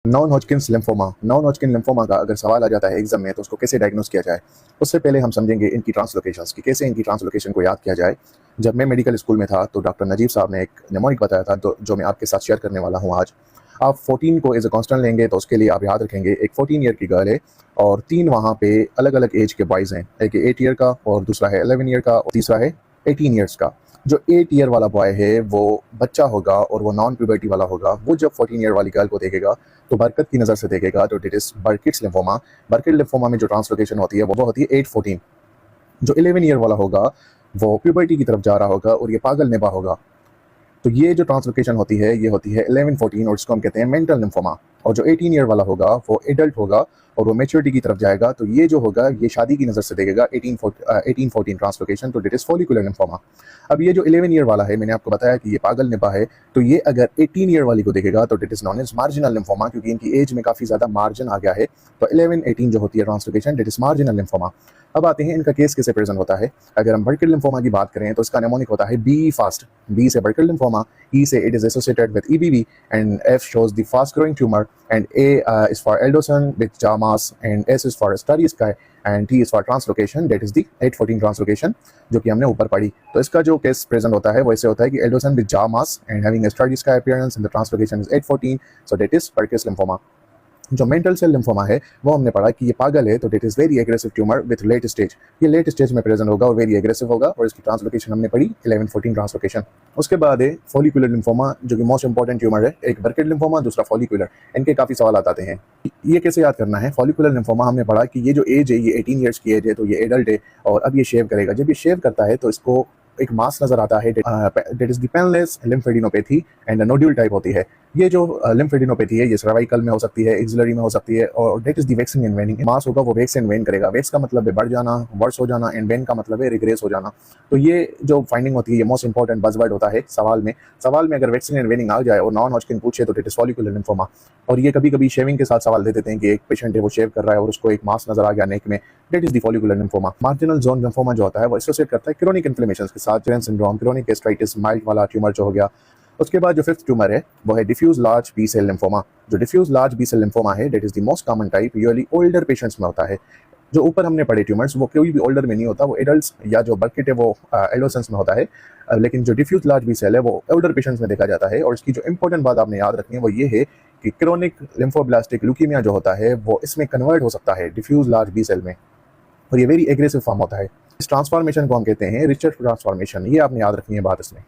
Non हॉजकिन्स lymphoma का अगर सवाल आ जाता है एग्जाम में तो उसको कैसे डायग्नोस किया जाए। उससे पहले हम समझेंगे इनकी ट्रांसलोकेशंस कि कैसे इनकी ट्रांसलोकेशन को याद किया जाए। जब मैं मेडिकल स्कूल में था तो डॉक्टर नजीब साहब ने एक निमोनिक बताया था जो मैं आपके साथ शेयर करने वाला हूँ आज। आप 14 को एज अ कांस्टेंट लेंगे तो उसके लिए आप याद रखेंगे एक 14 ईयर की गर्ल है और 3 वहाँ पे अलग अलग एज के बॉयज़ हैं, एक 8 ईयर का और दूसरा है 11 ईयर का और तीसरा है 18 ईयर्स का। जो 8 ईयर वाला बॉय है वो बच्चा होगा और वो नॉन प्यूबर्टी वाला होगा। वो जब 14 ईयर वाली गर्ल को देखेगा तो बरकत की नज़र से देखेगा तो it is Burkitt's lymphoma. Burkitt lymphoma में जो ट्रांसलोकेशन होती है वो होती है 8-14। जो 11 ईयर वाला होगा वो प्यूबर्टी की तरफ जा रहा होगा और ये पागल निभा होगा। तो ये जो ट्रांसलोकेशन होती है ये होती है 11-14 और इसको हम कहते हैं मेंटल लिम्फोमा। और जो 18 ईयर वाला होगा वो एडल्ट होगा और वो मेच्योरिटी की तरफ जाएगा तो ये जो होगा ये शादी की नज़र से देखेगा 18-14 ट्रांसलोकेशन तो डिट इज़ फॉलिकुलर लिम्फोमा। अब ये जो 11 ईयर वाला है मैंने आपको बताया कि ये पागल निभा है, तो ये अगर 18 ईयर वाली को देखेगा तो it is known as marginal lymphoma क्योंकि इनकी एज में काफ़ी ज़्यादा मार्जिन आ गया है। तो 11-18 जो होती है ट्रांसलोकेशन डिट इज़ मार्जिनल लिम्फोमा। अब आते हैं इनका केस कैसे प्रेजेंट होता है। अगर हम बर्किट लिम्फोमा की बात करें तो इसका निमोनिक होता है बी फास्ट। बी से बर्किट लिम्फोमा, ई से it is associated with EBV and F shows the fast growing tumour and A is for एल्डोसन with jaw mass and S is for starry sky and T is for translocation that is the 8-14 translocation जो कि हमने ऊपर पढ़ी। तो इसका जो case present होता है वो ऐसे होता है कि एल्डोसन with jaw mass and having a starry sky appearance and the translocation is 8-14 so that is Burkitt lymphoma. जो मेंटल सेल लिम्फोमा है वो हमने पढ़ा कि ये पागल है तो it is very aggressive tumour with late stage. ये लेट स्टेज में प्रेजेंट होगा और वेरी एग्रेसिव होगा और इसकी ट्रांसलोकेशन हमने पढ़ी 11-14 ट्रांसलोकेशन। उसके बाद है फॉलिकुलर लिम्फोमा जो कि मोस्ट इंपॉर्टेंट ट्यूमर है। एक बर्किट लिम्फोमा दूसरा फॉलिकुलर। इनके काफ़ी सवाल आते हैं, ये कैसे याद करना है। फॉलिकुलर लिम्फोमा हमने पढ़ा कि ये जो एज है ये 18 ईयर्स की एज है तो ये एडल्ट है और अब ये शेव करेगा। जब ये शेव करता है तो इसको एक मास नजर आता है that is the painless lymphadenopathy and nodule type होती है। ये जो लिम्फेडिनोपैथी है ये सर्वाइकल में हो सकती है, एक्सिलरी में हो सकती है और that is the waxing and waning. Mass होगा वो वैक्स एंड वेन करेगा। वैक्स का मतलब है बढ़ जाना, वर्स हो जाना एंड वेन का मतलब है रिग्रेस हो जाना। तो ये जो फाइंडिंग होती है ये मोस्ट इंपॉर्टेंट बज़वर्ड होता है सवाल में अगर वैक्सिंग एंड वेनिंग आ जाए और नॉन हॉजकिन पूछे तो दैट इज फॉलिकुलर लिम्फोमा। और ये कभी कभी शेविंग के साथ सवाल दे देते हैं कि एक पेशेंट है वो शेव कर रहा है और उसको एक मास नजर आ गया नेक में, that is the follicular lymphoma. Marginal zone lymphoma जो होता है वो एसोसिएट करता है क्रोनिक इन्फ्लेमेशन के साथ, chain syndrome, chronic gastritis, mild वाला ट्यूमर जो हो गया। उसके बाद जो फिफ्थ ट्यूमर है वो है diffuse large B cell lymphoma. जो diffuse large B cell lymphoma है that is the most common type, usually older patients में होता है। जो ऊपर हमने पढ़े ट्यूमर्स वो कोई भी ओल्डर में नहीं होता, वो एडल्ट्स या जो बर्किट है वो एडोसेंस में होता है। लेकिन जो डिफ्यूज लार्ज बी सेल है वो ओल्डर पेशेंट्स में देखा जाता है। और इसकी जो इंपॉर्टेंट बात आपने याद रखनी है वो ये है कि क्रोनिक लिम्फोब्लास्टिक ल्यूकीमिया जो होता है वो इसमें कन्वर्ट हो सकता है डिफ्यूज लार्ज बी सेल में और ये वेरी एग्रेसिव फॉर्म होता है। इस ट्रांसफॉर्मेशन को हम कहते हैं रिचर्ड ट्रांसफॉर्मेशन। ये आपने याद रखनी है बात इसमें।